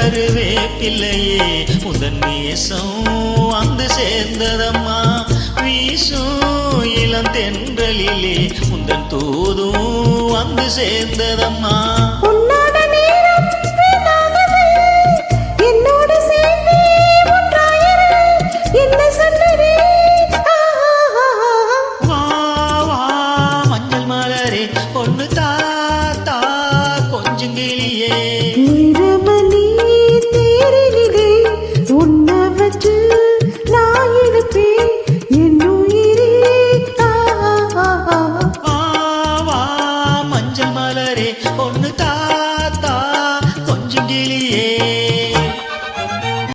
கருவேப்பிள்ளையே உந்தன் நேசம் வந்து சேர்ந்ததம்மா வீசும் இளம் தென்றலிலே உந்தன் தூதும் வந்து சேர்ந்ததம்மா மஞ்சள் மலரே பொண்ணு தாத்தா கொஞ்சம் கிளியே மஞ்சள் மலரே பொண்ணு தாத்தா கொஞ்சம் கிளியே